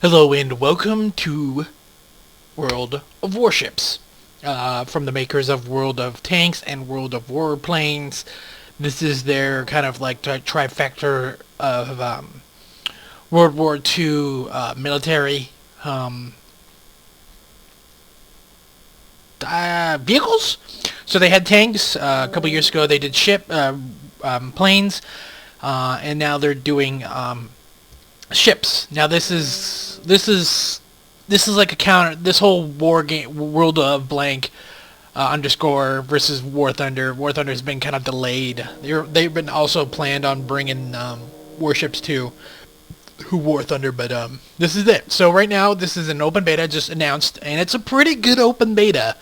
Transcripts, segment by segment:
Hello and welcome to World of Warships. From the makers of World of Tanks and World of Warplanes. This is their kind of like trifecta of World War II military vehicles. So they had tanks. A couple years ago they did planes. And now they're doing ships. Now this is like a counter. This whole war game, World of Blank underscore versus War Thunder. War Thunder has been kind of delayed. They've been also planned on bringing warships to War Thunder, but this is it. So right now this is an open beta just announced, and it's a pretty good open beta.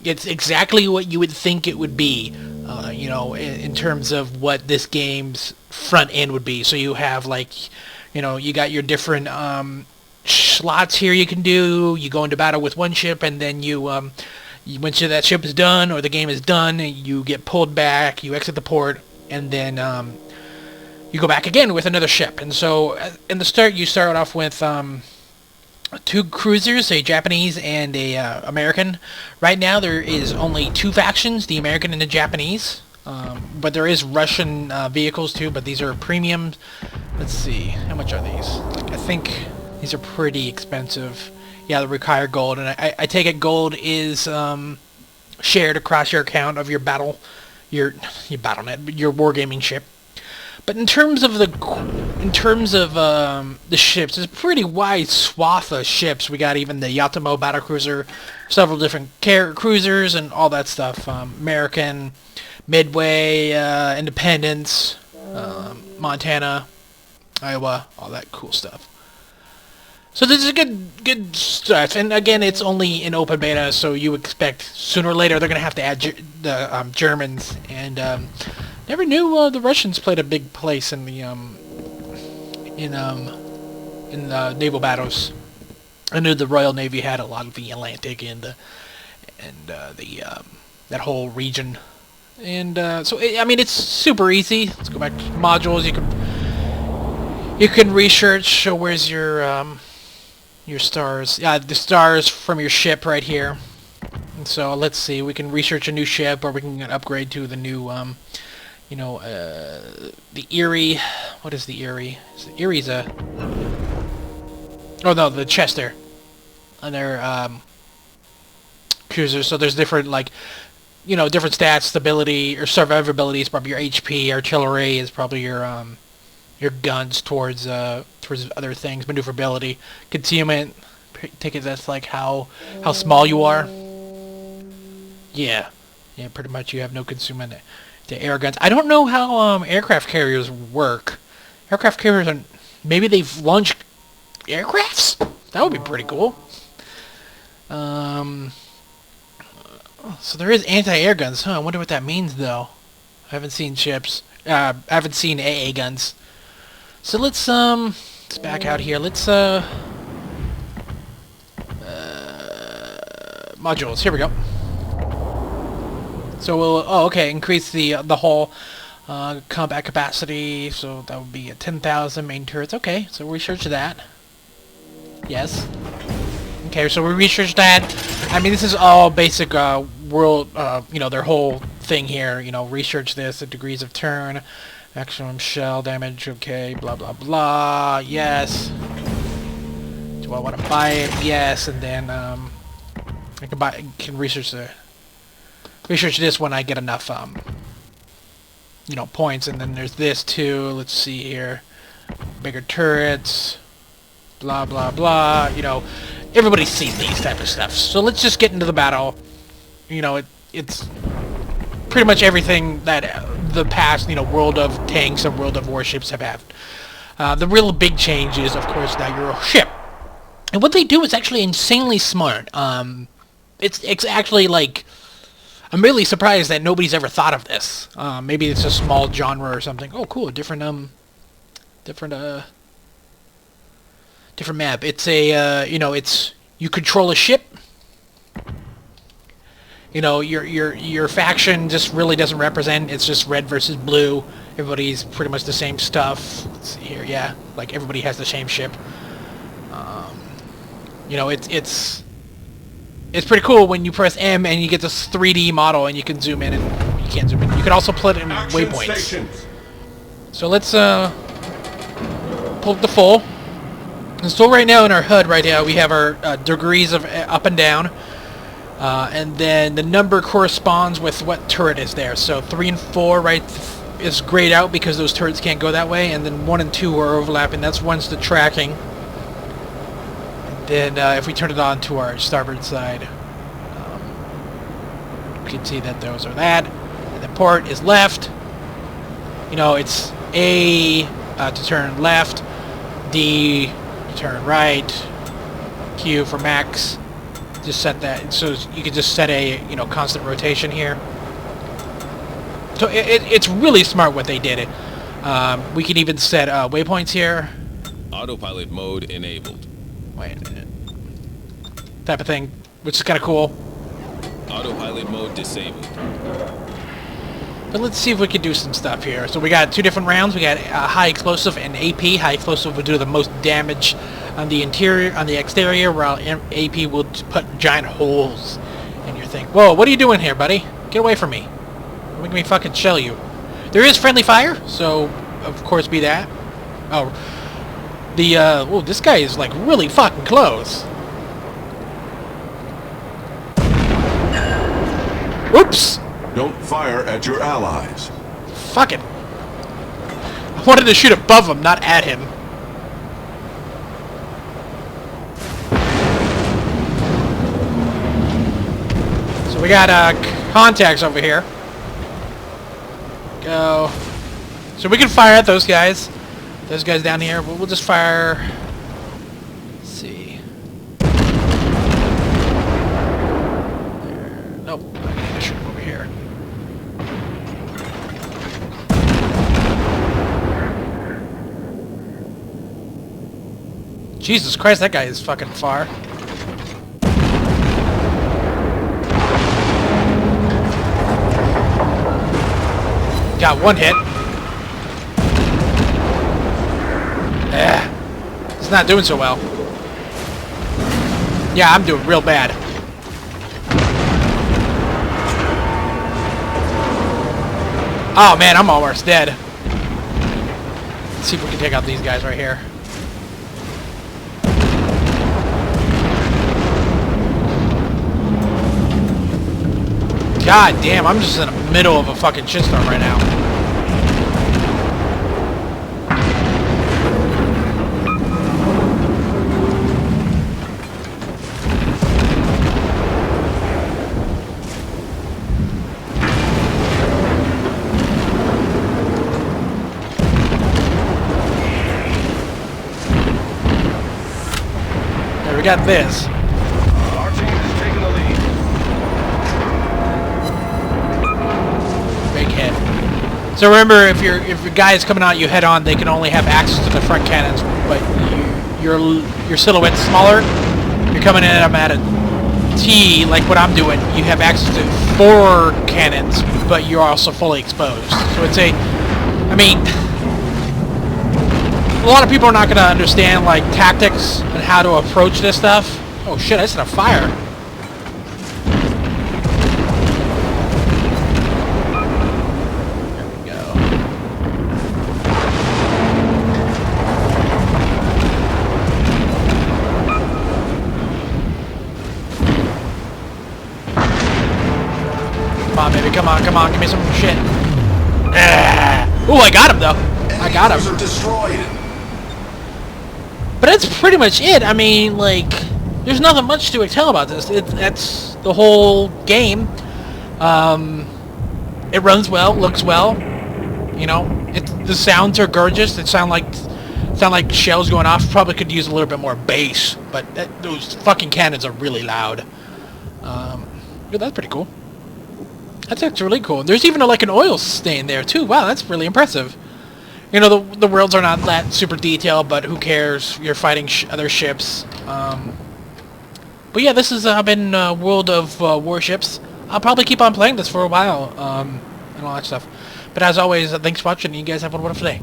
It's exactly what you would think it would be. In terms of what this game's front end would be. So you have you got your different slots here you can do. You go into battle with one ship, and then once that ship is done or the game is done, you get pulled back, you exit the port, and then you go back again with another ship. And so in the start, you start off with two cruisers, a Japanese and a American. Right now there is only two factions, the American and the Japanese. But there is Russian vehicles too, but these are premium. Let's see, how much are these? I think these are pretty expensive. Yeah, they require gold, and I take it gold is shared across your account of your your BattleNet, your wargaming ship. But in terms of the ships, it's a pretty wide swath of ships. We got even the Yatomo battlecruiser, several different cruisers, and all that stuff. American, Midway, Independence, Montana, Iowa, all that cool stuff. So this is good stuff. And again, it's only in open beta, so you expect sooner or later they're going to have to add the Germans. And never knew the Russians played a big place in the naval battles. I knew the Royal Navy had a lot of the Atlantic and that whole region. And it's super easy. Let's go back to modules. You can research. So where's your stars? Yeah, the stars from your ship right here. And so let's see. We can research a new ship, or we can upgrade to the new the Erie. What is the Erie? Erie's the Chester. And they're cruisers. So there's different different stats, stability or survivability is probably your HP. Artillery is probably your guns towards other things. Maneuverability, concealment. Take it that's like how small you are. Yeah, pretty much you have no concealment. The air guns. I don't know how aircraft carriers work. Aircraft carriers are maybe they've launched aircrafts. That would be pretty cool. So there is anti-air guns, huh? I wonder what that means, though. I haven't seen ships. I haven't seen AA guns. So let's back out here. Let's modules. Here we go. So we'll increase the hull combat capacity. So that would be at 10,000 main turrets. Okay, so research that. Yes. Okay, so we researched that. I mean, this is all basic world, their whole thing here. Research this, the degrees of turn, maximum shell damage, okay, blah, blah, blah, yes. Do I want to buy it? Yes, and then, I can research this when I get enough, points, and then there's this too. Let's see here. Bigger turrets, blah, blah, blah, everybody's seen these type of stuff. So let's just get into the battle. It's pretty much everything that the past, World of Tanks and World of Warships have had. The real big change is, of course, now you're a ship. And what they do is actually insanely smart. It's actually like... I'm really surprised that nobody's ever thought of this. Maybe it's a small genre or something. Oh, cool. Different map. It's a, you control a ship. Your faction just really doesn't represent. It's just red versus blue. Everybody's pretty much the same stuff. Let's see here, yeah. Like, everybody has the same ship. You know, it's pretty cool when you press M and you get this 3D model and you can zoom in, and you can't zoom in. You can also put it in waypoints. Stations. So let's pull up the full. And so right now in our HUD right now we have our degrees of up and down. And then the number corresponds with what turret is there. So 3 and 4 right is grayed out because those turrets can't go that way, and then 1 and 2 are overlapping. That's one's the tracking. And then if we turn it on to our starboard side, we can see that those are that. And the port is left. You know, it's A to turn left, D to turn right, Q for max. Just set that, so you can just set a, you know, constant rotation here. So it's really smart what they did. We can even set waypoints here. Autopilot mode enabled. Wait a minute. Type of thing, which is kind of cool. Autopilot mode disabled. But let's see if we can do some stuff here. So we got 2 different rounds. We got high explosive and AP. High explosive will do the most damage on the interior, on the exterior, while AP will put giant holes in your thing. Whoa, what are you doing here, buddy? Get away from me. Don't make me fucking shell you. There is friendly fire, so of course be that. Oh, the oh, this guy is like really fucking close. Whoops! Don't fire at your allies. Fuck it. I wanted to shoot above him, not at him. So we got contacts over here. Go. So we can fire at those guys. Those guys down here. We'll just fire. Let's see. There. Nope. I'm gonna shoot him over here. Jesus Christ, that guy is fucking far. Got 1 hit. It's not doing so well. Yeah, I'm doing real bad. Oh man, I'm almost dead. Let's see if we can take out these guys right here. God damn, I'm just in the middle of a fucking shitstorm right now. There, we got this. Our team is taking the lead. Big hit. So remember, if your guy is coming out you head on, they can only have access to the front cannons, but your silhouette's smaller. You're coming in at them at a T, like what I'm doing. You have access to 4 cannons, but you're also fully exposed. So it's a, I mean, a lot of people are not going to understand like tactics and how to approach this stuff. Oh shit! I set a fire. Come on, baby. Come on. Give me some shit. Ooh, I got him, though. I got him. Are destroyed. But that's pretty much it. I mean, like, there's nothing much to tell about this. That's the whole game. It runs well, looks well. You know, the sounds are gorgeous. It sound like shells going off. Probably could use a little bit more bass, but those fucking cannons are really loud. Yeah, that's pretty cool. That's actually really cool. There's even like an oil stain there too. Wow, that's really impressive. You know, the worlds are not that super detailed, but who cares? You're fighting other ships. But yeah, this has been World of Warships. I'll probably keep on playing this for a while, and all that stuff. But as always, thanks for watching, and you guys have a wonderful day.